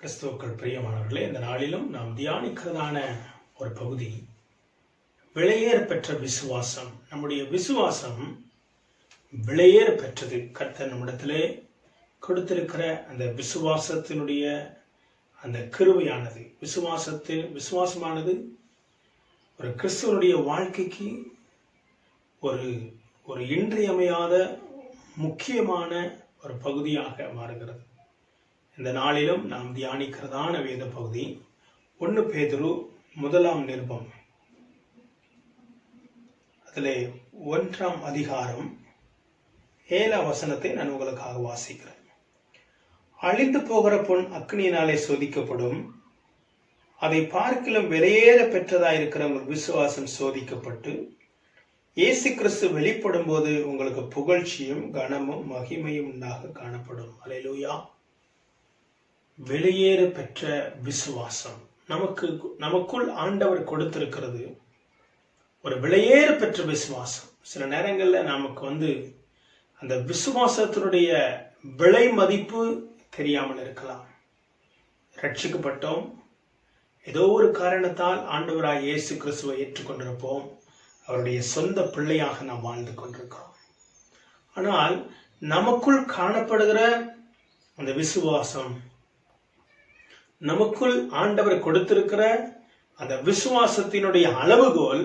கிறிஸ்துவுக்குள் பிரியமானவர்களே, இந்த நாளிலும் நாம் தியானிக்கிறதான ஒரு பகுதி விலையேற பெற்ற விசுவாசம். நம்முடைய விசுவாசம் விலையேற பெற்றது. கர்த்தர் நம்மிடத்திலே கொடுத்திருக்கிற அந்த விசுவாசத்தினுடைய அந்த கிருபையானது, விசுவாசமானது ஒரு கிறிஸ்துவனுடைய வாழ்க்கைக்கு ஒரு இன்றியமையாத முக்கியமான ஒரு பகுதியாக மாறுகிறது. இந்த நாளிலும் நாம் தியானிக்கிறதான வேத பகுதி 1 பேதுரு 1 நிருபம். அதிலே 1 அதிகாரம் 7 வசனத்தை நான் உங்களுக்காக வாசிக்கிறேன். அழிந்து போகிற பொன் அக்னியினாலே சோதிக்கப்படும், அதை பார்க்கிலும் விலையேற பெற்றதாயிருக்கிற உங்கள் விசுவாசம் சோதிக்கப்பட்டு இயேசு கிறிஸ்து வெளிப்படும் போது உங்களுக்கு புகழ்ச்சியும் கனமும் மகிமையும் உண்டாக காணப்படும். அல்லேலூயா. வெளியேற பெற்ற விசுவாசம் நமக்குள் ஆண்டவர் கொடுத்திருக்கிறது. ஒரு வெளியேற பெற்ற விசுவாசம். சில நேரங்களில் நமக்கு அந்த விசுவாசத்தினுடைய விலை மதிப்பு தெரியாமல் இருக்கலாம். ரட்சிக்கப்பட்டோம், ஏதோ ஒரு காரணத்தால் ஆண்டவராய் இயேசு கிறிஸ்துவை ஏற்றுக்கொண்டிருப்போம், அவருடைய சொந்த பிள்ளையாக நாம் வாழ்ந்து கொண்டிருக்கிறோம். ஆனால் நமக்குள் காணப்படுகிற அந்த விசுவாசம், நமக்குள் ஆண்டவர் கொடுத்திருக்கிற அந்த விசுவாசத்தினுடைய அளவுகோல்,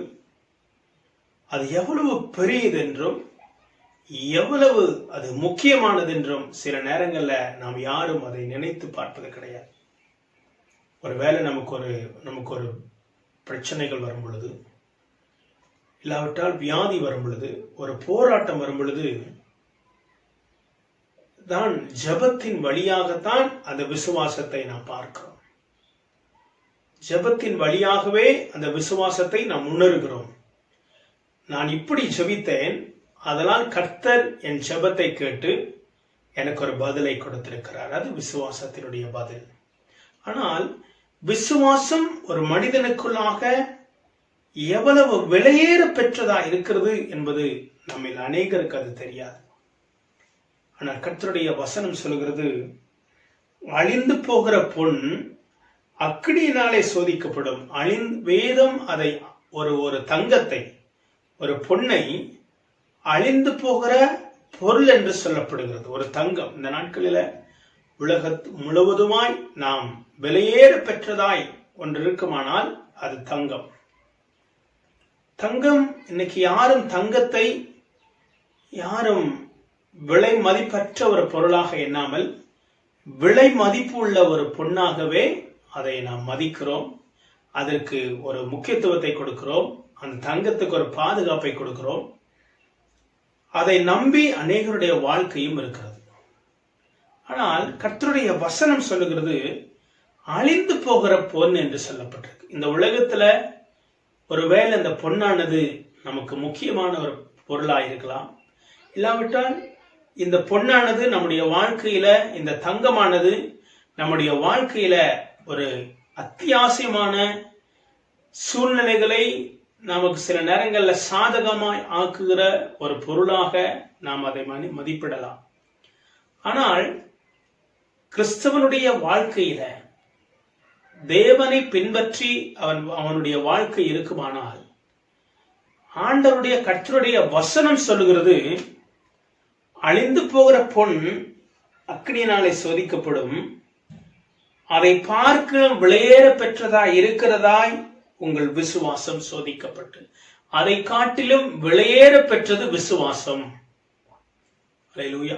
அது எவ்வளவு பெரியது என்றும் எவ்வளவு அது முக்கியமானது என்றும் சில நேரங்களில் நாம் யாரும் அதை நினைத்து பார்ப்பது கிடையாது. ஒருவேளை நமக்கு ஒரு பிரச்சனைகள் வரும் பொழுது, இல்லாவிட்டால் வியாதி வரும் பொழுது, ஒரு போராட்டம் வரும் பொழுது தான் ஜெபத்தின் வழியாகத்தான் அந்த விசுவாசத்தை நாம் பார்க்கிறோம். ஜெபத்தின் வழியாகவே அந்த விசுவாசத்தை நாம் உணர்கிறோம். நான் இப்படி ஜெபித்தேன், அதனால் கர்த்தர் என் ஜெபத்தை கேட்டு எனக்கு ஒரு பதிலை கொடுத்திருக்கிறார். அது விசுவாசத்தினுடைய பதில். ஆனால் விசுவாசம் ஒரு மனிதனுக்குள்ளாக எவ்வளவு விலையேற பெற்றதா இருக்கிறது என்பது நம்மில் அநேகருக்கு அது தெரியாது. ஆனால் கர்த்தருடைய வசனம் சொல்கிறது, அழிந்து போகிற பொன் அக்கினியினாலே சோதிக்கப்படும். வேதம் அதை ஒரு தங்கத்தை, ஒரு பொன்னை அழிந்து போகிற பொருள் என்று சொல்லப்படுகிறது. ஒரு தங்கம் இந்த நாட்களில் உலகத்து முழுவதுமாய் நாம் விலையேற பெற்றதாய் ஒன்று இருக்குமானால் அது தங்கம். தங்கம் இன்னைக்கு தங்கத்தை யாரும் விலை மதிப்பற்ற ஒரு பொருளாக எண்ணாமல் விலை மதிப்பு உள்ள ஒரு பொன்னாகவே அதை நாம் மதிக்கிறோம். அதற்கு ஒரு முக்கியத்துவத்தை கொடுக்கிறோம். அந்த தங்கத்துக்கு ஒரு பாதுகாப்பை கொடுக்கிறோம். அதை நம்பி அநேகருடைய வாழ்க்கையும் இருக்கிறது. ஆனால் கர்த்தருடைய வசனம் சொல்லுகிறது, அழிந்து போகிற பொன் என்று சொல்லப்பட்டிருக்கு. இந்த உலகத்துல ஒருவேளை இந்த பொன்னானது நமக்கு முக்கியமான ஒரு பொருளாயிருக்கலாம். இல்லாவிட்டால் இந்த பொன்னானது நம்முடைய வாழ்க்கையில, இந்த தங்கமானது நம்முடைய வாழ்க்கையில ஒரு அத்தியாவசியமான சூழ்நிலைகளை நமக்கு சில நேரங்களில் சாதகமாய் ஆக்குகிற ஒரு பொருளாக நாம் அதை மதிப்பிடலாம். ஆனால் கிறிஸ்தவனுடைய வாழ்க்கையில தேவனை பின்பற்றி அவனுடைய வாழ்க்கை இருக்குமானால், ஆண்டவருடைய கர்த்தருடைய வசனம் சொல்லுகிறது, அழிந்து போகிற பொன் அக்னியினாலே சோதிக்கப்படும், அதை பார்க்க விலையேற பெற்றதாய் இருக்கிறதாய் உங்கள் விசுவாசம் சோதிக்கப்பட்டு. அதை காட்டிலும் விலையேற பெற்றது விசுவாசம். அல்லேலூயா.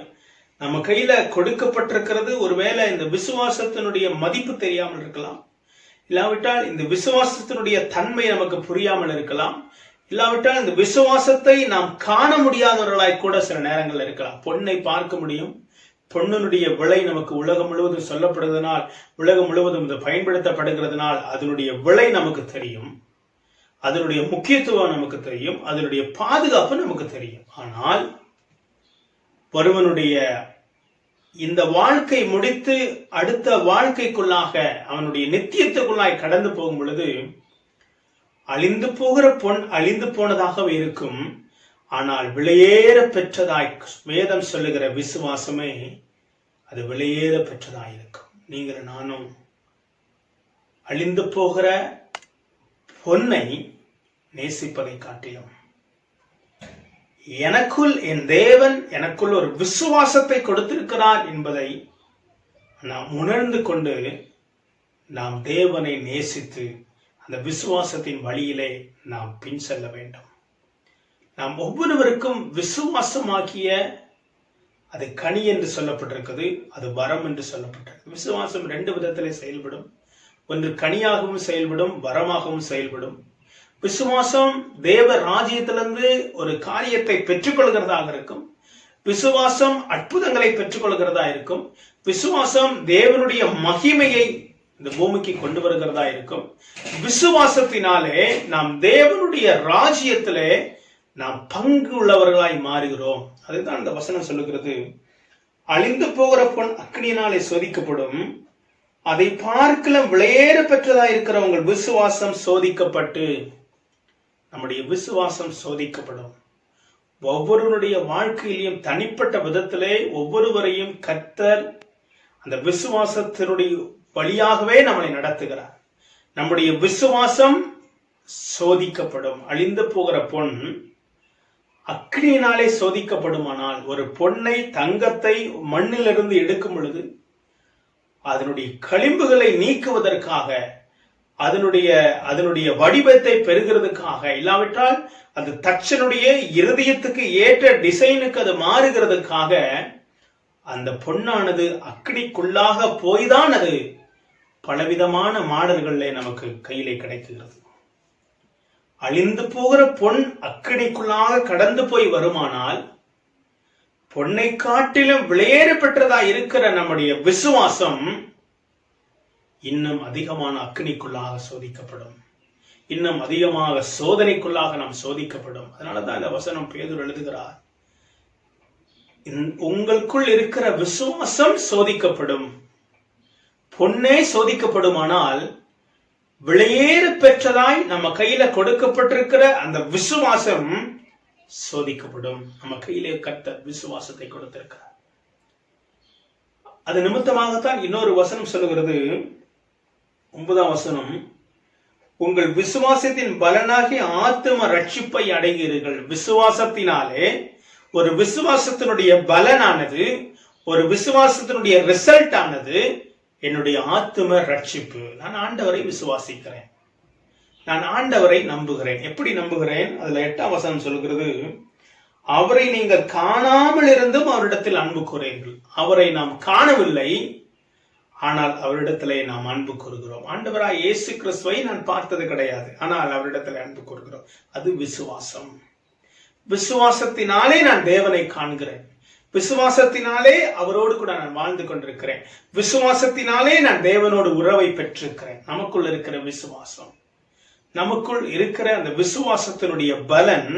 நம்ம கையில கொடுக்கப்பட்டிருக்கிறது. ஒருவேளை இந்த விசுவாசத்தினுடைய மதிப்பு தெரியாமல் இருக்கலாம். இல்லாவிட்டால் இந்த விசுவாசத்தினுடைய தன்மை நமக்கு புரியாமல் இருக்கலாம். இல்லாவிட்டால் இந்த விசுவாசத்தை நாம் காண முடியாதவர்களாய் கூட சில நேரங்கள் இருக்கலாம். பொன்னை பார்க்க முடியும். பொன்னுடைய விலை நமக்கு உலகம் முழுவதும் சொல்லப்படுவதனால், உலகம் முழுவதும் இது பயன்படுத்தப்படுகிறதுனால் அதனுடைய விலை நமக்கு தெரியும், அதனுடைய முக்கியத்துவம் நமக்கு தெரியும், அதனுடைய பாதுகாப்பு நமக்கு தெரியும். ஆனால் ஒருவனுடைய இந்த வாழ்க்கை முடித்து அடுத்த வாழ்க்கைக்குள்ளாக, அவனுடைய நித்தியத்துக்குள்ளாய் கடந்து போகும் பொழுது, அழிந்து போகிற பொன் அழிந்து போனதாகவே இருக்கும். ஆனால் விலையேற பெற்றதாய் வேதம் சொல்லுகிற விசுவாசமே அது விலையேற பெற்றதாய் இருக்கும். நீங்கள் நானும் அழிந்து போகிற பொன்னை நேசிப்பதை காட்டிலும் எனக்குள் என் தேவன் எனக்குள் ஒரு விசுவாசத்தை கொடுத்திருக்கிறார் என்பதை நாம் உணர்ந்து கொண்டு நாம் தேவனை நேசித்து அந்த விசுவாசத்தின் வழியிலே நாம் பின் செல்ல வேண்டும். நாம் ஒவ்வொருவருக்கும் விசுவாசமாக்கிய அது கனி என்று சொல்லப்பட்டிருக்கிறது, அது வரம் என்று சொல்லப்பட்டிருக்கு. விசுவாசம் 2 விதத்திலே செயல்படும். ஒன்று கனியாகவும் செயல்படும், வரமாகவும் செயல்படும். விசுவாசம் தேவ ராஜ்யத்திலிருந்து ஒரு காரியத்தை பெற்றுக்கொள்கிறதாக இருக்கும். விசுவாசம் அற்புதங்களை பெற்றுக்கொள்கிறதா இருக்கும். விசுவாசம் தேவனுடைய மகிமையை இந்த பூமிக்கு கொண்டு வருகிறதா இருக்கும். விசுவாசத்தினாலே நாம் தேவனுடைய ராஜ்யத்திலே நாம் பங்கு உள்ளவர்களாய் மாறுகிறோம். அதுதான் இந்த வசனம் சொல்லுகிறது. அழிந்து போகிற பொன் அக்னியினாலே சோதிக்கப்படும், அதை பார்க்கலாம் விலையேற பெற்றதா இருக்கிற உங்கள் விசுவாசம் சோதிக்கப்பட்டு. நம்முடைய விசுவாசம் சோதிக்கப்படும். ஒவ்வொருவருடைய வாழ்க்கையிலும் தனிப்பட்ட விதத்திலே ஒவ்வொருவரையும் கர்த்தர் அந்த விசுவாசத்தினுடைய வழியாகவே நம்மளை நடத்துகிறார். நம்முடைய விசுவாசம் சோதிக்கப்படும். அழிந்து போகிற பொன் அக்னியினாலே சோதிக்கப்படுமானால், ஒரு பொன்னை தங்கத்தை மண்ணிலிருந்து எடுக்கும் பொழுது அதனுடைய களிம்புகளை நீக்குவதற்காக, அதனுடைய வடிவத்தை பெறுகிறதுக்காக, இல்லாவிட்டால் அது தச்சனுடைய இருதயத்துக்கு ஏற்ற டிசைனுக்கு அது மாறுகிறதுக்காக அந்த பொன்னானது அக்னிக்குள்ளாக போய்தான் அது பலவிதமான மாடல்களிலே நமக்கு கையிலே கிடைக்கிறது. அழிந்து போகிற பொன் அக்னிக்குள்ளாக கடந்து போய் வருமானால், பொன்னை காட்டிலும் விலையேற பெற்றதா இருக்கிற நம்முடைய விசுவாசம் இன்னும் அதிகமான அக்னிக்குள்ளாக சோதிக்கப்படும். இன்னும் அதிகமாக சோதனைக்குள்ளாக நாம் சோதிக்கப்படும். அதனாலதான் இந்த வசனம் பேதுரு எழுதுகிறார், உங்களுக்குள் இருக்கிற விசுவாசம் சோதிக்கப்படும். பொன்னே சோதிக்கப்படுமானால், விலையேற பெற்றதாய் நம்ம கையில கொடுக்கப்பட்டிருக்கிற அந்த விசுவாசம் சோதிக்கப்படும். நம்ம கையிலே கர்த்தர் விசுவாசத்தை கொடுத்திருக்கிறார். அது நிமித்தமாகத்தான் இன்னொரு வசனம் சொல்லுகிறது, 9ஆம் வசனம், உங்கள் விசுவாசத்தின் பலனாகி ஆத்தும ரட்சிப்பை அடைகிறீர்கள். விசுவாசத்தினாலே ஒரு விசுவாசத்தினுடைய பலனானது, ஒரு விசுவாசத்தினுடைய ரிசல்ட் ஆனது என்னுடைய ஆத்தும ரட்சிப்பு. நான் ஆண்டவரை விசுவாசிக்கிறேன், நான் ஆண்டவரை நம்புகிறேன். எப்படி நம்புகிறேன்? அதுல 8ஆம் வசனம் சொல்கிறது, அவரை நீங்கள் காணாமல் இருந்தும் அவரிடத்தில் அன்பு கூறுகிறீர்கள். அவரை நாம் காணவில்லை, ஆனால் அவரிடத்திலே நாம் அன்பு கூறுகிறோம். ஆண்டவராய் இயேசு கிறிஸ்துவை நான் பார்த்தது கிடையாது, ஆனால் அவரிடத்திலே அன்பு கூறுகிறோம். அது விசுவாசம். விசுவாசத்தினாலே நான் தேவனை காண்கிறேன். விசுவாசத்தினாலே அவரோடு கூட நான் வாழ்ந்து கொண்டிருக்கிறேன். விசுவாசத்தினாலே நான் தேவனோடு உறவை பெற்றிருக்கிறேன். நமக்குள் இருக்கிற விசுவாசம், நமக்குள் இருக்கிற அந்த விசுவாசத்தினுடைய பலன்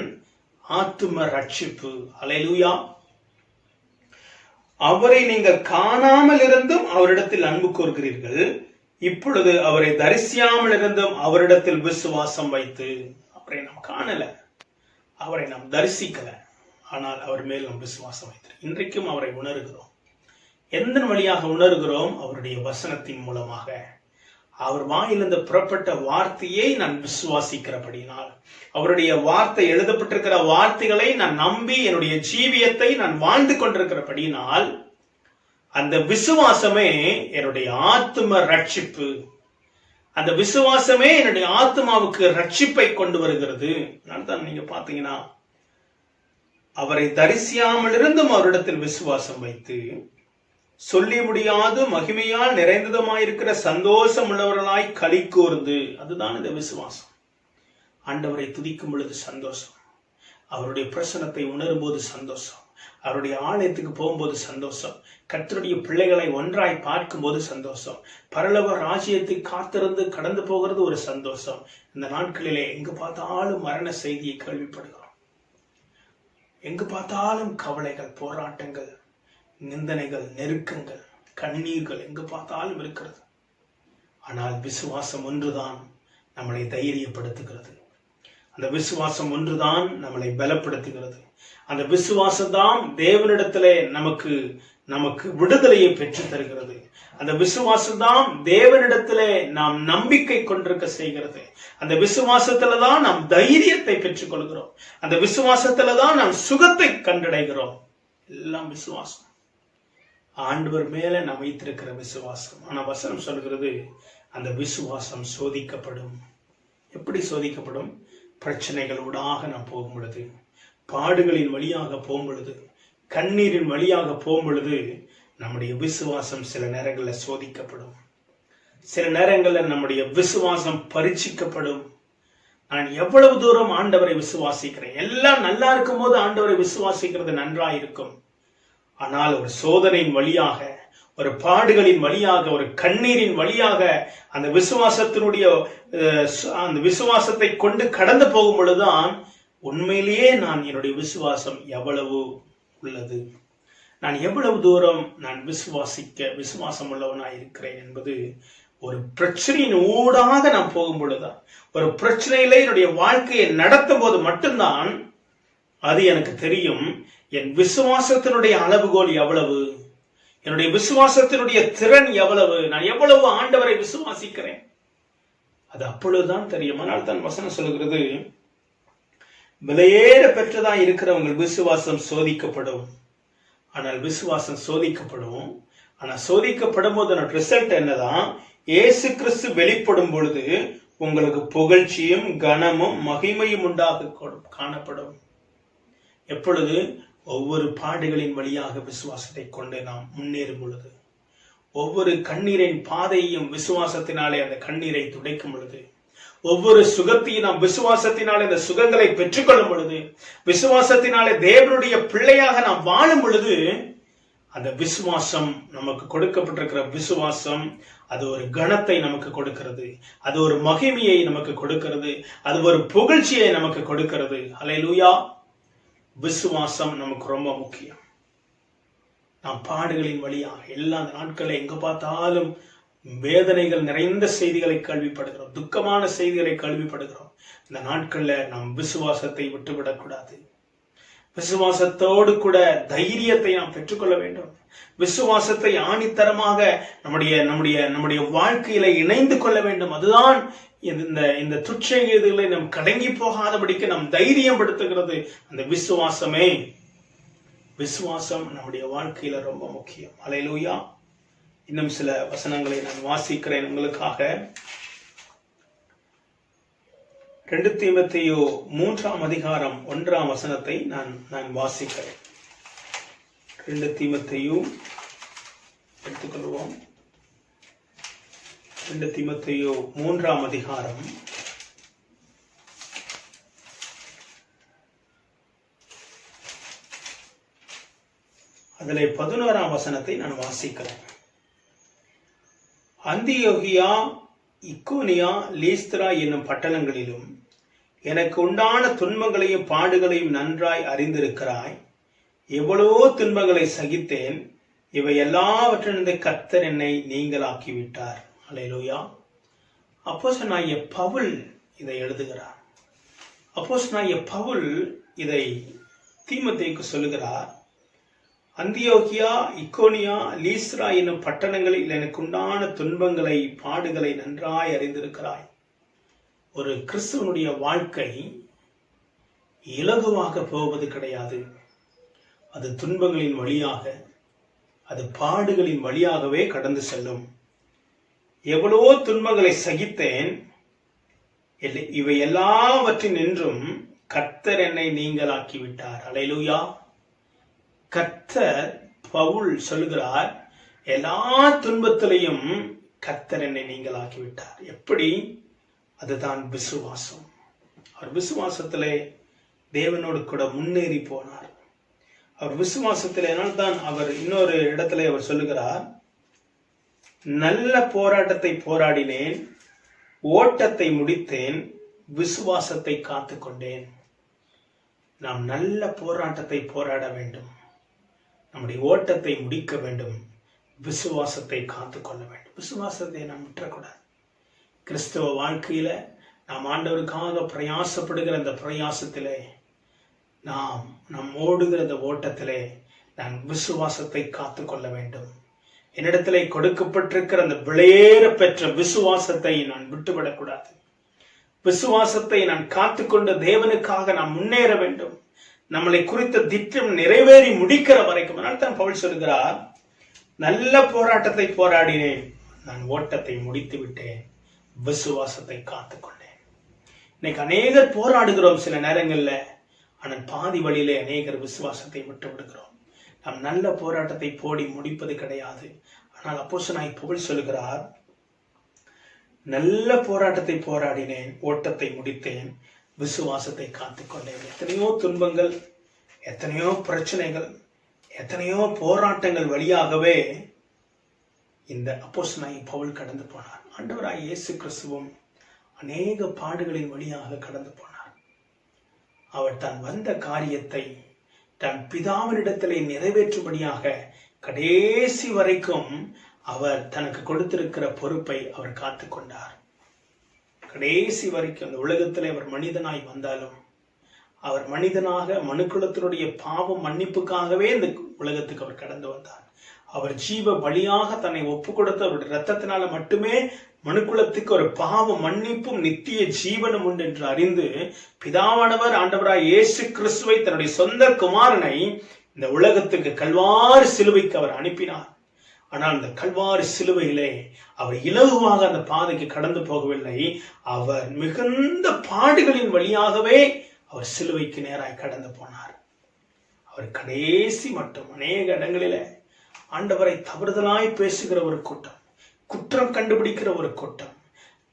ஆத்தும ரட்சிப்பு. அல்லேலூயா. அவரை நீங்கள் காணாமல் இருந்தும் அவரிடத்தில் அன்பு கூறுகிறீர்கள். இப்பொழுது அவரை தரிசியாமல் இருந்தும் அவரிடத்தில் விசுவாசம் வைத்து. அவரை நாம் காணல, அவரை நாம் தரிசிக்கல, ஆனால் அவர் மேல் நாம் விசுவாசம் வைத்து இன்றைக்கும் அவரை உணர்கிறோம். எந்த வழியாக உணர்கிறோம்? அவருடைய வசனத்தின் மூலமாக. அவர் வாயிலிருந்து புறப்பட்ட வார்த்தையை நான் விசுவாசிக்கிறபடினால், அவருடைய வார்த்தை எழுதப்பட்டிருக்கிற வார்த்தைகளை நான் நம்பி என்னுடைய ஜீவியத்தை நான் வாழ்ந்து கொண்டிருக்கிறபடினால், அந்த விசுவாசமே என்னுடைய ஆத்தும ரட்சிப்பு. அந்த விசுவாசமே என்னுடைய ஆத்மாவுக்கு ரட்சிப்பை கொண்டு வருகிறது. தான் நீங்க பாத்தீங்கன்னா, அவரை தரிசியாமல் இருந்தும் அவரிடத்தில் விசுவாசம் வைத்து சொல்லி முடியாது மகிமையால் நிறைந்ததுமாயிருக்கிற சந்தோஷம் உள்ளவர்களாய் களி கூர்ந்து. அதுதான் இந்த விசுவாசம். ஆண்டவரை துதிக்கும் பொழுது சந்தோஷம், அவருடைய பிரசனத்தை உணரும் போது சந்தோஷம், அவருடைய ஆலயத்துக்கு போகும்போது சந்தோஷம், கர்த்தருடைய பிள்ளைகளை ஒன்றாய் பார்க்கும் போது சந்தோஷம், பரலோக ராஜ்யத்தை காத்திருந்து கடந்து போகிறது ஒரு சந்தோஷம். இந்த நாட்களிலே எங்கு பார்த்தாலும் மரண செய்தியை கேள்விப்படுகிறோம். எங்கு பார்த்தாலும் கவலைகள், போராட்டங்கள், நிந்தனைகள், நெருக்கங்கள், கண்ணீர்கள் எங்கு பார்த்தாலும் இருக்கிறது. ஆனால் விசுவாசம் ஒன்றுதான் நம்மளை தைரியப்படுத்துகிறது. அந்த விசுவாசம் ஒன்றுதான் நம்மளை பலப்படுத்துகிறது. அந்த விசுவாசம் தான் தேவனிடத்திலே நமக்கு நமக்கு விடுதலையை பெற்று தருகிறது. அந்த விசுவாசம் தான் தேவனிடத்திலே நாம் நம்பிக்கை கொண்டிருக்க செய்கிறது. அந்த விசுவாசத்துல தான் நாம் தைரியத்தை பெற்றுக் கொள்கிறோம். அந்த விசுவாசத்துல தான் நாம் சுகத்தை கண்டடைகிறோம். எல்லாம் விசுவாசம், ஆண்டவர் மேல நாம் வைத்திருக்கிற விசுவாசம். ஆனா வசனம் சொல்கிறது, அந்த விசுவாசம் சோதிக்கப்படும். எப்படி சோதிக்கப்படும்? பிரச்சனைகளோடாக நாம் போகும் பொழுது, பாடுகளின் வழியாக போகும் பொழுது, கண்ணீரின் வழியாக போகும் பொழுது நம்முடைய விசுவாசம் சில நேரங்களில் சோதிக்கப்படும். சில நேரங்களில் நம்முடைய விசுவாசம் பரீட்சிக்கப்படும். நான் எவ்வளவு தூரம் ஆண்டவரை விசுவாசிக்கிறேன்? எல்லாம் நல்லா இருக்கும் போது ஆண்டவரை விசுவாசிக்கிறது நன்றாய் இருக்கும். ஆனால் ஒரு சோதனையின் வழியாக, ஒரு பாடுகளின் வழியாக, ஒரு கண்ணீரின் வழியாக அந்த விசுவாசத்தை கொண்டு கடந்து போகும் பொழுதுதான் உண்மையிலேயே நான் என்னுடைய விசுவாசம் எவ்வளவு உள்ளது, நான் எவ்வளவு தூரம் நான் விசுவாசம் உள்ளவனாய் இருக்கிறேன் என்பது ஒரு பிரச்சனையின் ஊடாக நான் போகும் பொழுதுதான், ஒரு பிரச்சனையில என்னுடைய வாழ்க்கையை நடத்தும் போது மட்டும்தான் அது எனக்கு தெரியும். என் விசுவாசத்தினுடைய அளவுகோல் எவ்வளவு, என்னுடைய விசுவாசத்தினுடைய திறன் எவ்வளவு, நான் எவ்வளவு ஆண்டவரை விசுவாசிக்கிறேன், அது அப்பொழுதுதான் தெரியும். ஆனால் தான் வசனம் சொல்கிறது, விலையேற பெற்றதா இருக்கிறவங்க விசுவாசம் சோதிக்கப்படும். ஆனால் விசுவாசம் சோதிக்கப்படும். ஆனா சோதிக்கப்படும் போது ரிசல்ட் என்னதான்? இயேசு கிறிஸ்து வெளிப்படும் பொழுது உங்களுக்கு புகழ்ச்சியும் கனமும் மகிமையும் உண்டாக காணப்படும். எப்பொழுது? ஒவ்வொரு பாடுகளின் வழியாக விசுவாசத்தை கொண்டு நாம் முன்னேறும் பொழுது, ஒவ்வொரு கண்ணீரின் பாதையையும் விசுவாசத்தினாலே அந்த கண்ணீரை துடைக்கும் பொழுது, ஒவ்வொரு சுகத்தையும் நாம் விசுவாசத்தினாலே அந்த சுகங்களை பெற்றுக்கொள்ளும் பொழுது, விசுவாசத்தினாலே தேவனுடைய பிள்ளையாக நாம் வாழும் பொழுது, அந்த விசுவாசம் நமக்கு கொடுக்கப்பட்டிருக்கிற விசுவாசம் அது ஒரு கணத்தை நமக்கு கொடுக்கிறது, அது ஒரு மகிமையை நமக்கு கொடுக்கிறது, அது ஒரு புகழ்ச்சியை நமக்கு கொடுக்கிறது. அல்லேலூயா! விசுவாசம் நமக்கு ரொம்ப முக்கியம். நாம் பாடுகளின் வழியாக எல்லா நாட்களில் எங்க பார்த்தாலும் வேதனைகள் நிறைந்த செய்திகளை கேள்விப்படுகிறோம், துக்கமான செய்திகளை கேள்விப்படுகிறோம். இந்த நாட்கள்ல நாம் விசுவாசத்தை விட்டுவிடக்கூடாது. விசுவாசத்தோடு கூட தைரியத்தை நாம் பெற்றுக்கொள்ள வேண்டும். விசுவாசத்தை ஆணித்தரமாக நம்முடைய வாழ்க்கையில இணைந்து கொள்ள வேண்டும். அதுதான் இந்த துச்சங்களை நாம் கலங்கி போகாதபடிக்கு நாம் தைரியம் படுத்துகிறது. அந்த விசுவாசமே, விசுவாசம் நம்முடைய வாழ்க்கையில ரொம்ப முக்கியம். அல்லேலூயா! இன்னும் சில வசனங்களை நான் வாசிக்கிறேன் உங்களுக்காக. 2 தீமோத்தேயு 3ஆம் அதிகாரம் 1ஆம் வசனத்தை நான் வாசிக்கிறேன். 2 தீமோத்தேயு எடுத்துக்கொள்வோம். 2 தீமோத்தேயு 3ஆம் அதிகாரம் அதிலே 11ஆம் வசனத்தை நான் வாசிக்கிறேன். அந்தியோகியா, இக்கோனியா, லீஸ்திரா என்னும் பட்டணங்களிலும் எனக்கு உண்டான துன்பங்களையும் பாடுகளையும் நன்றாய் அறிந்திருக்கிறாய். எவ்வளவோ துன்பங்களை சகித்தேன். இவை எல்லாவற்றிலிருந்து கர்த்தர் என்னை நீங்களாக்கிவிட்டார். அல்லேலூயா! அப்போஸ்தலனாகிய பவுல் இதை எழுதுகிறார். அப்போஸ்தலனாகிய பவுல் இதை தீமோத்தேயுக்கு சொல்லுகிறார். அந்தியோகியா, இக்கோனியா, லீஸ்திரா என்னும் பட்டணங்களில் எனக்கு உண்டான துன்பங்களை பாடுகளை நன்றாய் அறிந்திருக்கிறாய். ஒரு கிறிஸ்துவனுடைய வாழ்க்கை இலகுவாக போவது கிடையாது. அது துன்பங்களின் வழியாக, அது பாடுகளின் வழியாகவே கடந்து செல்லும். எவ்வளவோ துன்பங்களை சகித்தேன். இவை எல்லாவற்றினின்றும் கர்த்தர் என்னை நீங்களாக்கிவிட்டார். அல்லேலூயா! கர்த்தர், பவுல் சொல்லுகிறார், எல்லா துன்பத்திலையும் கர்த்தர் என்னை நீங்களாக்கிவிட்டார். எப்படி? அதுதான் விசுவாசம். அவர் விசுவாசத்திலே தேவனோடு கூட முன்னேறி போனார். அவர் விசுவாசத்திலே தான் அவர் இன்னொரு இடத்துல அவர் சொல்லுகிறார், நல்ல போராட்டத்தை போராடினேன், ஓட்டத்தை முடித்தேன், விசுவாசத்தை காத்துக்கொண்டேன். நாம் நல்ல போராட்டத்தை போராட வேண்டும், நம்முடைய ஓட்டத்தை முடிக்க வேண்டும், விசுவாசத்தை காத்துக்கொள்ள வேண்டும். விசுவாசத்தை நாம் விட்டுறக்கூடாது. கிறிஸ்தவ வாழ்க்கையில நாம் ஆண்டவருக்காக பிரயாசப்படுகிற அந்த பிரயாசத்திலே, நாம் ஓடுகிற அந்த ஓட்டத்திலே நான் விசுவாசத்தை காத்து கொள்ள வேண்டும். என்னிடத்திலே கொடுக்கப்பட்டிருக்கிற அந்த விலையேற பெற்ற விசுவாசத்தை நான் விட்டுவிடக்கூடாது. விசுவாசத்தை நான் காத்துக்கொண்டு தேவனுக்காக நாம் முன்னேற வேண்டும். நம்மளை குறித்த திட்டம் நிறைவேறி முடிக்கிற வரைக்கும். அதனால தான் பவுல் சொல்கிறார், நல்ல போராட்டத்தை போராடினேன், நான் ஓட்டத்தை முடித்து விட்டேன், விசுவாசத்தை காத்துக்கொண்டேன். இன்னைக்கு அநேகர் போராடுகிறோம் சில நேரங்கள்ல, ஆனால் பாதி வழியிலே அநேகர் விசுவாசத்தை விட்டு விடுகிறோம். நாம் நல்ல போராட்டத்தை போடி முடிப்பது கிடையாது. ஆனால் அப்போஸ்தலனாகிய பவுல் சொல்கிறார், நல்ல போராட்டத்தை போராடினேன், ஓட்டத்தை முடித்தேன், விசுவாசத்தை காத்துக்கொண்டேன். எத்தனையோ துன்பங்கள், எத்தனையோ பிரச்சனைகள், எத்தனையோ போராட்டங்கள் வழியாகவே இந்த அப்போஸ்தலனாகிய பவுல் கடந்து போனார். ஆண்டவராகிய இயேசு கிறிஸ்துவும் அநேக பாடுகளின் வழியாக கடந்து போனார். அவர் தான் வந்த காரியத்தை தன் பிதாவினிடத்திலே நிறைவேற்றும்படியாக கடைசி வரைக்கும் அவர் தனக்கு கொடுத்திருக்கிற பொறுப்பை அவர் காத்துக்கொண்டார். கடைசி வரைக்கும் அந்த உலகத்திலே அவர் மனிதனாய் வந்தாலும், அவர் மனிதனாக மனுக்குலத்தினுடைய பாவம் மன்னிப்புக்காகவே இந்த உலகத்துக்கு அவர் கடந்து வந்தார். அவர் ஜீவ பலியாக தன்னை ஒப்பு கொடுத்து அவருடைய ரத்தத்தினால மட்டுமே மனுக்குலத்துக்கு ஒரு பாவ மன்னிப்பும் நித்திய ஜீவனும் உண்டு என்று அறிந்து பிதாவானவர் ஆண்டவராய் இயேசு கிறிஸ்துவை தன்னுடைய சொந்த குமாரனை இந்த உலகத்துக்கு கல்வாரி சிலுவைக்கு அவர் அனுப்பினார். ஆனால் அந்த கல்வாரி சிலுவையிலே அவர் இலகுவாக அந்த பாதைக்கு கடந்து போகவில்லை. அவர் மிகுந்த பாடுகளின் வழியாகவே அவர் சிலுவைக்கு நேராய் கடந்து போனார். அவர் கடைசி மட்டும் அநேக இடங்களிலே ஆண்டவரை தவறுதலாய் பேசுகிற ஒரு கூட்டம், குற்றம் கண்டுபிடிக்கிற ஒரு கூட்டம்,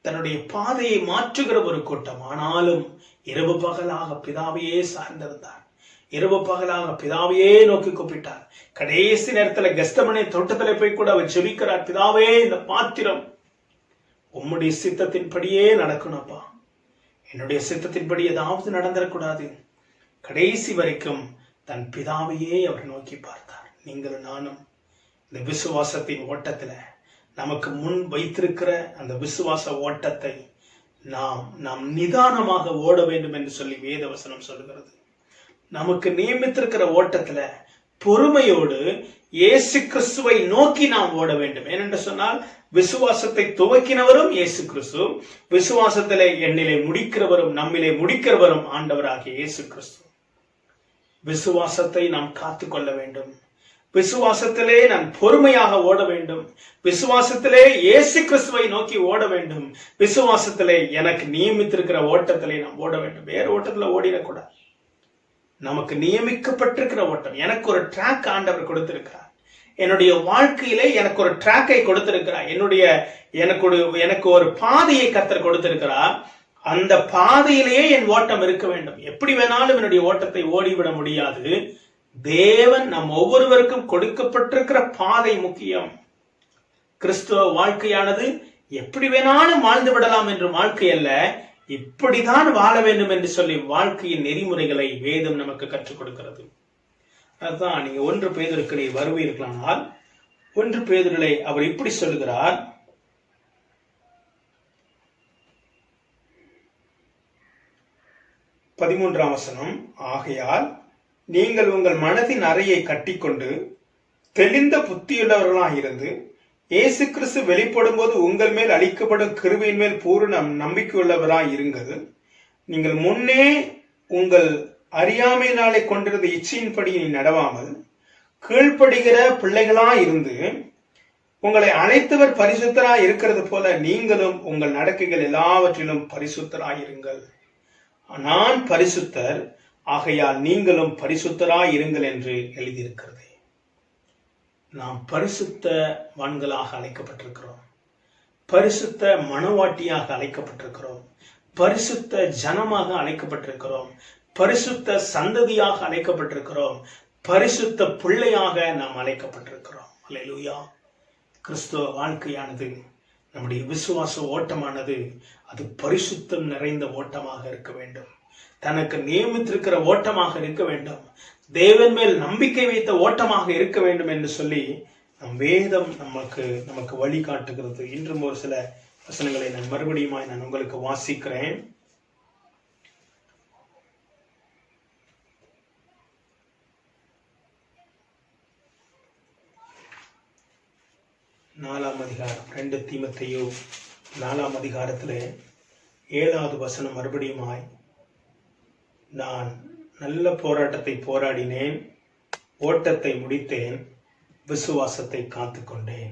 தன்னுடைய பாதையை மாற்றுகிற ஒரு கூட்டம். ஆனாலும் இரவு பகலாக பிதாவையே சார்ந்திருந்தார். இரவு பகலாக பிதாவையே நோக்கி கூப்பிட்டார். கடைசி நேரத்துல கெத்செமனே தோட்டத்திலே போய் கூட அவர் ஜெபிக்கிறார், பிதாவே இந்த பாத்திரம் உம்முடைய சித்தத்தின்படியே நடக்கணும்ப்பா, என்னுடைய சித்தத்தின்படி ஏதாவது நடந்துடக்கூடாது. கடைசி வரைக்கும் தன் பிதாவையே அவர் நோக்கி பார்த்தார். நீங்களும் நானும் இந்த விசுவாசத்தின் ஓட்டத்துல நமக்கு முன் வைத்திருக்கிற அந்த விசுவாச ஓட்டத்தை நாம் நிதானமாக ஓட வேண்டும் என்று சொல்லி வேதவசனம் சொல்லுகிறது. நமக்கு நியமித்திருக்கிற ஓட்டத்துல பொறுமையோடு இயேசு கிறிஸ்துவை நோக்கி நாம் ஓட வேண்டும். ஏனென்று சொன்னால் விசுவாசத்தை துவக்கினவரும் இயேசு கிறிஸ்து, விசுவாசத்திலே என்னிலே முடிக்கிறவரும் நம்மிலே முடிக்கிறவரும் ஆண்டவராகிய இயேசு கிறிஸ்து. விசுவாசத்தை நாம் காத்துக்கொள்ள வேண்டும். விசுவாசத்திலே நான் பொறுமையாக ஓட வேண்டும். விசுவாசத்திலே இயேசு கிறிஸ்துவை நோக்கி ஓட வேண்டும். விசுவாசத்திலே எனக்கு நியமித்திருக்கிற ஓட்டத்திலே நாம் ஓட வேண்டும். வேற ஓட்டத்துல ஓடிடக்கூடாது. நமக்கு நியமிக்கப்பட்டிருக்கிற ஓட்டம். எனக்கு ஒரு ட்ராக் ஆண்டவர் கொடுத்திருக்கிறார். என்னுடைய வாழ்க்கையிலே எனக்கு ஒரு ட்ராக்கை கொடுத்திருக்கிறார். எனக்கு ஒரு பாதையை கர்த்தர் கொடுத்திருக்கிறார். அந்த பாதையிலேயே என் ஓட்டம் இருக்க வேண்டும். எப்படி வேணாலும் என்னுடைய ஓட்டத்தை ஓடிவிட முடியாது. தேவன் நம் ஒவ்வொருவருக்கும் கொடுக்கப்பட்டிருக்கிற பாதை முக்கியம். கிறிஸ்துவ வாழ்க்கையானது எப்படி வேணாலும் வாழ்ந்து விடலாம் என்று வாழ்க்கை அல்ல, இப்படிதான் வாழ வேண்டும் என்று சொல்லி வாழ்க்கையின் நெறிமுறைகளை வேதம் நமக்கு கற்றுக் கொடுக்கிறது. அதுதான் நீங்க 1 பேதுருக்கு வருவீர்களானால் 1 பேதுருவிலே அவர் இப்படி சொல்லுகிறார், 13ஆம் வசனம், ஆகையால் நீங்கள் உங்கள் மனதின் அறையை கட்டிக்கொண்டு தெளிந்த புத்தியுள்ளவர்களாக இருந்து இயேசு கிறிஸ்து வெளிப்படும் போது உங்கள் மேல் அளிக்கப்படும் கிருபையின் மேல் பூரண நம்பிக்கையுள்ளவராய் இருங்கள். நீங்கள் முன்னே உங்கள் அறியாமையினாலே கொண்டிருந்த இச்சையின்படி நடவாமல் கீழ்ப்படுகிற பிள்ளைகளாய் இருந்து உங்களை அழைத்தவர் பரிசுத்தராய் இருக்கிறது போல நீங்களும் உங்கள் நடக்கைகள் எல்லாவற்றிலும் பரிசுத்தராய் இருங்கள். நான் பரிசுத்தர், ஆகையால் நீங்களும் பரிசுத்தராய் இருங்கள் என்று எழுதியிருக்கிறது. நாம் பரிசுத்தவான்களாக அழைக்கப்பட்டிருக்கிறோம். பரிசுத்த மனவாட்டியாக அழைக்கப்பட்டிருக்கிறோம். பரிசுத்த ஜனமாக அழைக்கப்பட்டிருக்கிறோம். பரிசுத்த சந்ததியாக அழைக்கப்பட்டிருக்கிறோம். பரிசுத்த பிள்ளையாக நாம் அழைக்கப்பட்டிருக்கிறோம். அல்லேலூயா. கிறிஸ்துவ வாழ்க்கையானது, நம்முடைய விசுவாச ஓட்டமானது அது பரிசுத்தம் நிறைந்த ஓட்டமாக இருக்க வேண்டும். தனக்கு நியமித்திருக்கிற ஓட்டமாக இருக்க வேண்டும். தேவன் மேல் நம்பிக்கை வைத்த ஓட்டமாக இருக்க வேண்டும் என்று சொல்லி நம் வேதம் நமக்கு வழிகாட்டுகிறது. இன்றும் ஒரு சில வசனங்களை நான் மறுபடியுமாய் நான் உங்களுக்கு வாசிக்கிறேன். 4ஆம் அதிகாரம் 2 தீமோத்தேயு 4ஆம் அதிகாரத்திலே 7வது வசனம் மறுபடியுமாய், நான் நல்ல போராட்டத்தை போராடினேன், ஓட்டத்தை முடித்தேன், விசுவாசத்தை காத்துக்கொண்டேன்.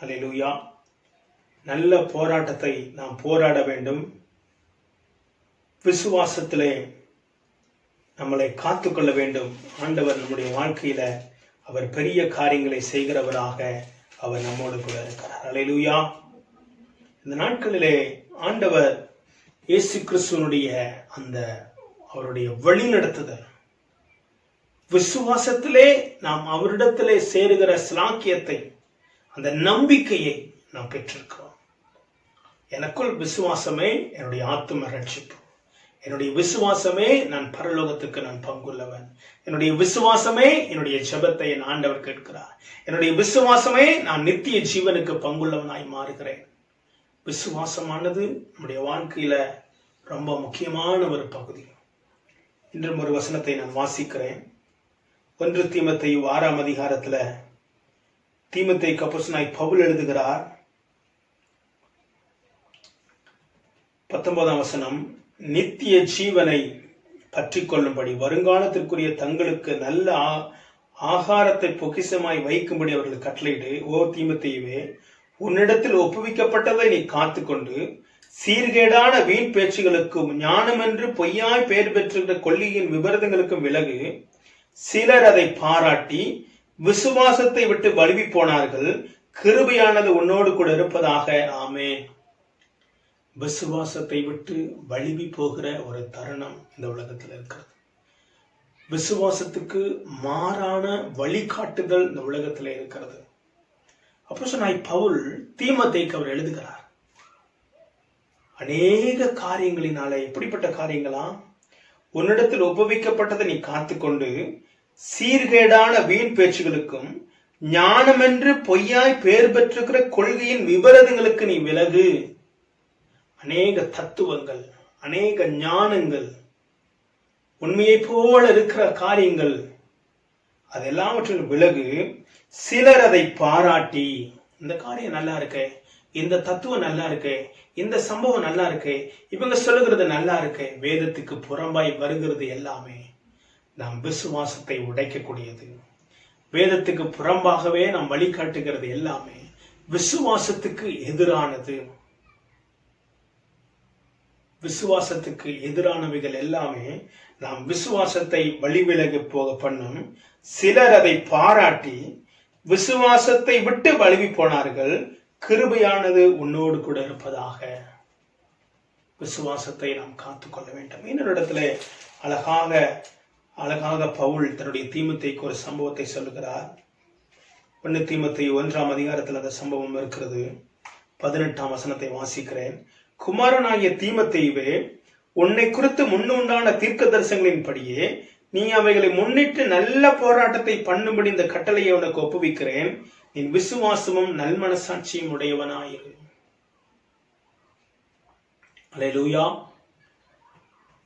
அல்லேலூயா. நல்ல போராட்டத்தை நாம் போராட வேண்டும். விசுவாசத்திலே நம்மளை காத்துக்கொள்ள வேண்டும். ஆண்டவர் நம்முடைய வாழ்க்கையில அவர் பெரிய காரியங்களை செய்கிறவராக அவர் நம்மோடு கூட இருக்கிறார். அல்லேலூயா. இந்த நாட்களிலே ஆண்டவர் இயேசு கிறிஸ்துவனுடைய அந்த அவருடைய வழி நடத்துதல், விசுவாசத்திலே நாம் அவரிடத்திலே சேருகிற ஸ்லாக்கியத்தை, அந்த நம்பிக்கையை நாம் பெற்றிருக்கிறோம். எனக்குள் விசுவாசமே என்னுடைய ஆத்தும ரட்சிப்பு. என்னுடைய விசுவாசமே நான் பரலோகத்துக்கு நான் பங்குள்ளவன். என்னுடைய விசுவாசமே என்னுடைய ஜெபத்தை என் ஆண்டவர் கேட்கிறார். என்னுடைய விசுவாசமே நான் நித்திய ஜீவனுக்கு பங்குள்ளவனாய் மாறுகிறேன். விசுவாசமானது நம்முடைய வாழ்க்கையில ரொம்ப முக்கியமான ஒரு பகுதி. இன்றும் ஒரு வசனத்தை நான் வாசிக்கிறேன். 1 தீமோத்தேயு 6ஆம் அதிகாரத்துல தீமோத்தேயுக்கு அப்போஸ்தலனாய் பவுல் எழுதுகிறார். 19ஆம் வசனம், நித்திய ஜீவனை பற்றி கொள்ளும்படி வருங்காலத்திற்குரிய தங்களுக்கு நல்ல ஆகாரத்தை பொக்கிஷமாய் வைக்கும்படி அவர்கள் கட்டளையிடு. ஓ தீமோத்தேயுவே, உன்னிடத்தில் ஒப்புவிக்கப்பட்டதை நீ காத்துக்கொண்டு சீர்கேடான வீண் பேச்சுகளுக்கும் ஞானமென்று பொய்யாய் பெயர் பெற்றிருக்கிற கொள்ளையின் விபரீதங்களுக்கும் விலகு. சிலர் அதை பாராட்டி விசுவாசத்தை விட்டு வழுவி போனார்கள். கிருபையானது உன்னோடு கூட இருப்பதாக. ஆமென். விசுவாசத்தை விட்டு வழுவி போகிற ஒரு தருணம் இந்த உலகத்தில் இருக்கிறது. விசுவாசத்துக்கு மாறான வழிகாட்டுதல் இந்த உலகத்தில் இருக்கிறது. அப்போஸ்தலனாய் பவுல் தீமோத்தேயுக்கு அவர் எழுதுகிறார். அநேக காரியங்களினால, எப்படிப்பட்ட காரியங்களா? உன்னிடத்தில் ஒப்புவிக்கப்பட்டதை நீ காத்துக்கொண்டு சீர்கேடான வீண் பேச்சுகளுக்கும் ஞானமென்று பொய்யாய் பெயர் பெற்றிருக்கிற கொள்கையின் விபரீதங்களுக்கு நீ விலகு. அநேக தத்துவங்கள், அநேக ஞானங்கள், உண்மையை போல இருக்கிற காரியங்கள், அதெல்லாவற்றிலும் விலகு. சிலர் அதை பாராட்டி, இந்த காரியம் நல்லா இருக்கு, இந்த தத்துவம் நல்லா இருக்கு, இந்த சம்பவம் நல்லா இருக்கு, இவங்க சொல்லுகிறது நல்லா இருக்கு, வேதத்துக்கு புறம்பாய் வருகிறது எல்லாமே நாம் விசுவாசத்தை உடைக்கக்கூடியது. வேதத்துக்கு புறம்பாகவே நாம் வழிகாட்டுகிறது எல்லாமே விசுவாசத்துக்கு எதிரானது. விசுவாசத்துக்கு எதிரானவைகள் எல்லாமே நாம் விசுவாசத்தை வழிவிலகு போக பண்ணும். சிலர் அதை பாராட்டி விசுவாசத்தை விட்டு வழுவி போனார்கள். கிருபையானது உன்னோடு கூட இருப்பதாக. விசுவாசத்தை நாம் காத்துக்கொள்ள வேண்டும். இன்னொரு இடத்துல அழகாக பவுல் தன்னுடைய தீமோத்தேயுக்கு ஒரு சம்பவத்தை சொல்லுகிறார். 1 தீமோத்தேயு 1ஆம் அதிகாரத்தில் அந்த சம்பவம் இருக்கிறது. 18ஆம் வசனத்தை வாசிக்கிறேன். குமாரனாகிய தீமோத்தேயுவே, உன்னை குறித்து முன்னுண்டான தீர்க்க தரிசனங்களின்படியே நீ அவைகளை முன்னிட்டு நல்ல போராட்டத்தை பண்ணும்படி இந்த கட்டளையை உனக்கு ஒப்புவிக்கிறேன். நீ விசுவாசமும் நல்மனசாட்சியும் உடையவனாயிரு. அல்லேலூயா.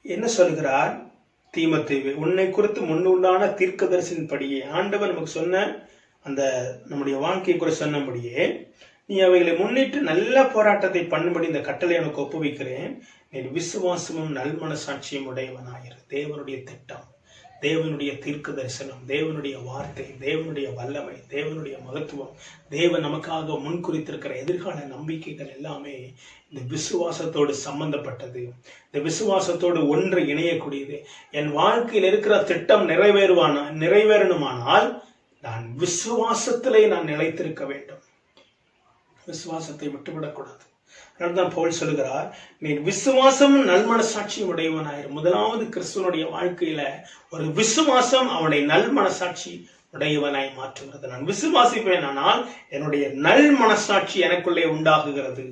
என்ன சொல்கிறார்? தீமோத்தேயுவே, உன்னை குறித்து முன்னுண்டான தீர்க்க தரிசனத்தின்படியே, ஆண்டவர் நமக்கு சொன்ன அந்த நம்முடைய வாழ்க்கையை கூட சொன்னபடியே நீ அவைகளை முன்னிட்டு நல்ல போராட்டத்தை பண்ணும்படி இந்த கட்டளை உனக்கு ஒப்புவிக்கிறேன். நீ விசுவாசமும் நல்மனசாட்சியும் உடையவனாயிரு. தேவனுடைய திட்டம், தேவனுடைய தீர்க்க தரிசனம், தேவனுடைய வார்த்தை, தேவனுடைய வல்லமை, தேவனுடைய மகத்துவம், தேவன் நமக்காக முன்குறித்திருக்கிற எதிர்கால நம்பிக்கைகள் எல்லாமே இந்த விசுவாசத்தோடு சம்பந்தப்பட்டது. இந்த விசுவாசத்தோடு ஒன்று இணையக்கூடியது. என் வாழ்க்கையில் இருக்கிற திட்டம் நிறைவேறணுமானால் நான் விசுவாசத்திலே நான் நிலைத்திருக்க வேண்டும். விசுவாசத்தை விட்டுவிடக்கூடாது. அதனால்தான் பவுல் சொல்லுகிறார், நீ விசுவாசமும் நல்மனசாட்சியும் உடையவனாயிரு. முதலாவது கிறிஸ்துவனுடைய வாழ்க்கையில ஒரு விசுவாசம் அவனை நல்மனசாட்சி உடையவனாய் மாற்றுகிறது. நான் விசுவாசிப்பேன், ஆனால் என்னுடைய நல் மனசாட்சி எனக்குள்ளே உண்டாகுகிறது.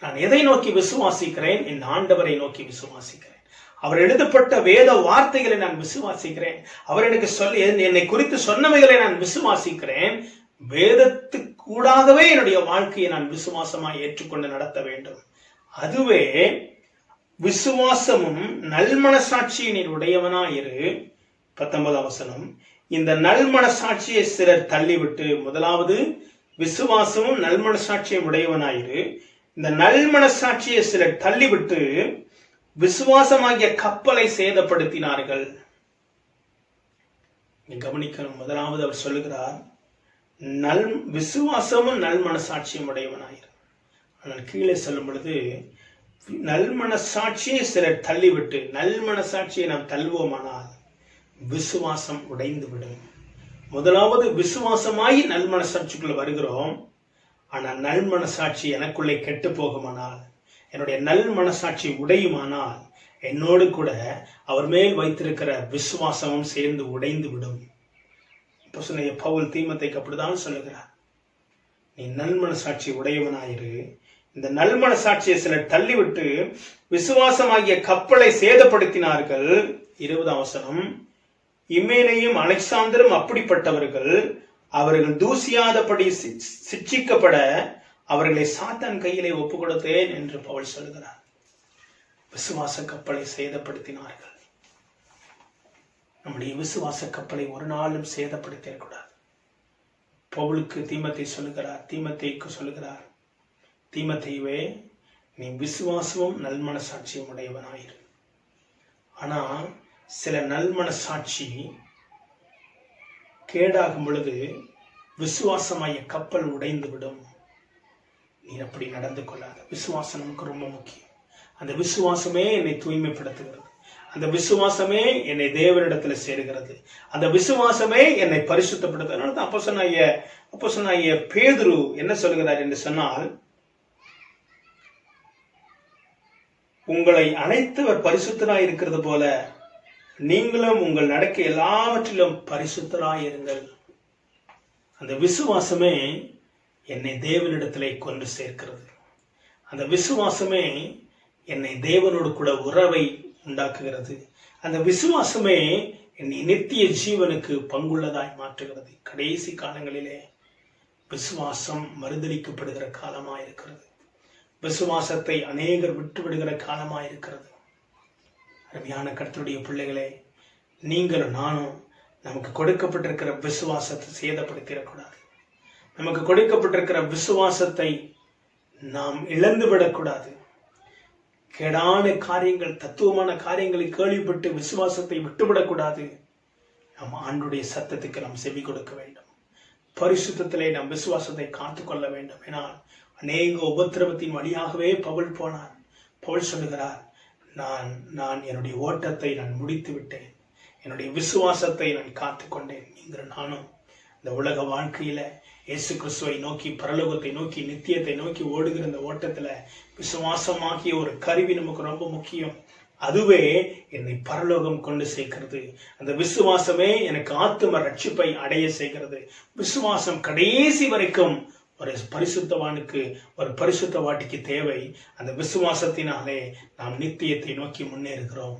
நான் எதை நோக்கி விசுவாசிக்கிறேன்? என் ஆண்டவரை நோக்கி விசுவாசிக்கிறேன். அவர் எழுதப்பட்ட வேத வார்த்தைகளை நான் விசுவாசிக்கிறேன். அவர் எனக்கு என்னை குறித்து சொன்னவைகளை நான் விசுவாசிக்கிறேன். வேதத்துக்கூடாகவே என்னுடைய வாழ்க்கையை நான் விசுவாசமாய் ஏற்றுக்கொண்டு நடத்த வேண்டும். அதுவே விசுவாசமும் நல்மனசாட்சியின் உடையவனாயிரு. 19 வசனம். இந்த நல்மனசாட்சியை சிலர் தள்ளிவிட்டு, முதலாவது விசுவாசமும் நல்மனசாட்சியும் உடையவனாயிரு. இந்த நல்மனசாட்சியை சிலர் தள்ளிவிட்டு விசுவாசமாகிய கப்பலை சேதப்படுத்தினார்கள். கவனிக்கணும். முதலாவது அவர் சொல்லுகிறார், விசுவாசமும் நல்மனசாட்சியும் உடையவனாயிரு. ஆனால் கீழே சொல்லும் பொழுது நல்மனசாட்சியை சிலர் தள்ளிவிட்டு, நல்மனசாட்சியை நாம் தள்ளுவோமானால் விசுவாசம் உடைந்து விடும். முதலாவது விசுவாசமாகி நல்மனசாட்சிக்குள்ள வருகிறோம். ஆனால் நல்மனசாட்சி எனக்குள்ளே கெட்டு போகுமானால், என்னுடைய நல்மனசாட்சி உடையுமானால், என்னோடு கூட அவர் மேல் வைத்திருக்கிற விசுவாசமும் சேர்ந்து உடைந்து விடும். அப்போஸ்தலனாகிய பவுல் தீமோத்தேயுக்கு அப்படிதான் சொல்லுகிறார், நீ நல்மனசாட்சி உடையவனாயிரு. இந்த நல்மனசாட்சியை சிலர் தள்ளிவிட்டு விசுவாசமாகிய கப்பலை சேதப்படுத்தினார்கள். 20ஆம் வசனம், இமேனையும் அலெக்சாந்தரும் அப்படிப்பட்டவர்கள். அவர்கள் தூசியாதபடி சிட்சிக்கப்பட அவர்களை சாத்தான் கையிலே ஒப்பு கொடுத்தேன் என்று பவுல் சொல்கிறார். விசுவாச கப்பலை சேதப்படுத்தினார்கள். நம்முடைய விசுவாச கப்பலை ஒரு நாளும் சேதப்படுத்திடக்கூடாது. பவுலுக்கு தீமோத்தேயுக்கு சொல்லுகிறார், தீமோத்தேயுவே, நீ விசுவாசமும் நல்மனசாட்சியும் உடையவனாயிரு. ஆனா சில நல்மனசாட்சி கேடாகும் பொழுது விசுவாசமாய கப்பல் உடைந்து விடும். நீ அப்படி நடந்து கொள்ளாத. விசுவாசம் நமக்கு ரொம்ப முக்கியம். அந்த விசுவாசமே என்னை தூய்மைப்படுத்துகிறது. அந்த விசுவாசமே என்னை தேவனிடத்துல சேருகிறது. அந்த விசுவாசமே என்னை பரிசுத்தப்படுத்துகிறது. அப்போஸ்தலனாகிய பேதுரு என்ன சொல்கிறார் என்று சொன்னால், உங்களை அனைத்தவர் பரிசுத்தராய் இருக்கிறது போல நீங்களும் உங்கள் நடக்க எல்லாவற்றிலும் பரிசுத்தராய் இருங்கள். அந்த விசுவாசமே என்னை தேவனிடத்திலே கொண்டு சேர்க்கிறது. அந்த விசுவாசமே என்னை தேவனோடு கூட உறவை உண்டாக்குகிறது. அந்த விசுவாசமே என்னை நித்திய ஜீவனுக்கு பங்குள்ளதாய் மாற்றுகிறது. கடைசி காலங்களிலே விசுவாசம் மறுதலிக்கப்படுகிற காலமாயிருக்கிறது. விசுவாசத்தை அநேகர் விட்டுவிடுகிற காலமாயிருக்கிறது. அருமையான கர்த்தருடைய பிள்ளைகளே, நீங்களும் நானும் நமக்கு கொடுக்கப்பட்டிருக்கிற விசுவாசத்தை சேதப்படுத்திடக்கூடாது. நமக்கு கொடுக்கப்பட்டிருக்கிற விசுவாசத்தை நாம் இழந்து விடக்கூடாது. கேடான காரியங்கள், தத்துவமான காரியங்களை கேள்விப்பட்டு விசுவாசத்தை விட்டுவிடக்கூடாது. நாம் ஆண்டுடைய சத்தத்துக்கு நாம் செவி கொடுக்க வேண்டும். பரிசுத்தத்திலே நாம் விசுவாசத்தை காத்துக்கொள்ள வேண்டும். ஏனால் அநேக உபத்திரவத்தின் வழியாகவே பவுல் போனார். பவுல் சொல்லுகிறார், நான் என்னுடைய ஓட்டத்தை நான் முடித்து விட்டேன், என்னுடைய விசுவாசத்தை நான் காத்துக்கொண்டேன். நீங்கள் நானும் இந்த உலக வாழ்க்கையில இயேசு கிறிஸ்துவை நோக்கி, பரலோகத்தை நோக்கி, நித்தியத்தை நோக்கி ஓடுகிற இந்த ஓட்டத்துல விசுவாசமாகிய ஒரு கருவி நமக்கு ரொம்ப முக்கியம். அதுவே என்னை பரலோகம் கொண்டு சேர்க்கிறது. அந்த விசுவாசமே எனக்கு ஆத்தும ரட்சிப்பை அடைய செய்கிறது. விசுவாசம் கடைசி வரைக்கும் ஒரு பரிசுத்தவானுக்கு, ஒரு பரிசுத்தவாட்டிக்கு தேவை. அந்த விசுவாசத்தினாலே நாம் நித்தியத்தை நோக்கி முன்னேறுகிறோம்.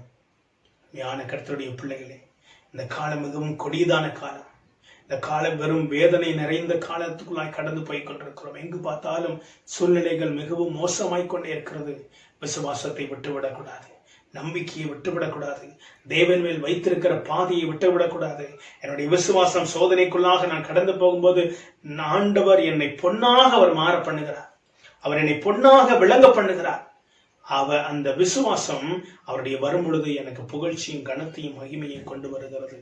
ஞான கர்த்தருடைய பிள்ளைகளே, இந்த காலம் மிகவும் கொடியதான காலம். இந்த காலம் வெறும் வேதனை நிறைந்த காலத்துக்குள்ளாய் கடந்து போய் கொண்டிருக்கிறோம். எங்கு பார்த்தாலும் சூழ்நிலைகள் மிகவும் மோசமாய் கொண்டே இருக்கிறது. விசுவாசத்தை விட்டுவிடக்கூடாது. நம்பிக்கையை விட்டுவிடக்கூடாது. தேவன் மேல் வைத்திருக்கிற பாதையை விட்டுவிடக்கூடாது. என்னுடைய விசுவாசம் சோதனைக்குள்ளாக நான் கடந்து போகும்போது ஆண்டவர் என்னை பொன்னாக அவர் மாற பண்ணுகிறார். அவர் என்னை பொன்னாக விளங்க பண்ணுகிறார். அந்த விசுவாசம் அவருடைய வரும் பொழுது எனக்கு புகழ்ச்சியும் கனத்தையும் மகிமையும் கொண்டு வருகிறது.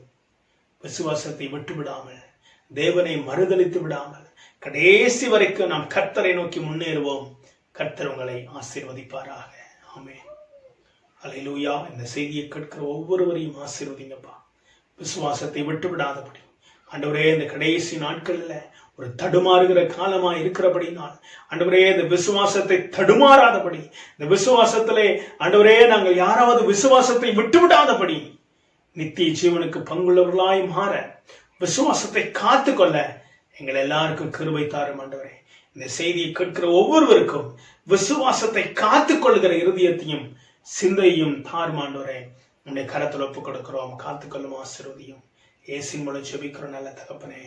விசுவாசத்தை விட்டுவிடாமல், தேவனை மறுதலித்து விடாமல் கடைசி வரைக்கும் நாம் கர்த்தரை நோக்கி முன்னேறுவோம். கர்த்தர் உங்களை ஆசீர்வதிப்பாராக. ஆமென். அல்லேலூயா. இந்த செய்தியை கேட்கிற ஒவ்வொருவரையும் ஆசீர்வதிங்கப்பா. விசுவாசத்தை விட்டு விடாதபடி ஆண்டவரே, இந்த கடைசி நாட்கள்ல ஒரு தடுமாறுகிற காலமா இருக்கிறபடினால் ஆண்டவரே, இந்த விசுவாசத்தை தடுமாறாதபடி, இந்த விசுவாசத்திலே ஆண்டவரே நாங்கள் யாராவது விசுவாசத்தை விட்டு விடாதபடி நித்திய ஜீவனுக்கு பங்குள்ளவர்களாய் மாற, விசுவாசத்தை காத்துக்கொள்ள எங்கள் எல்லாருக்கும் கிருபை தாரும் ஆண்டவரே. இந்த செய்தியை கேட்கிற ஒவ்வொருவருக்கும் விசுவாசத்தை காத்துக்கொள்கிற இருதயத்தையும் சிந்தையும் தாரும் ஆண்டவரே. உன்னுடைய கரத்தில் ஒப்புக் கொடுக்கிறோம். காத்துக்கொள்ளும் ஆசீர்வதியும். இயேசுவின் மூலம் ஜெபிக்கிறோம் நல்ல தகப்பனே.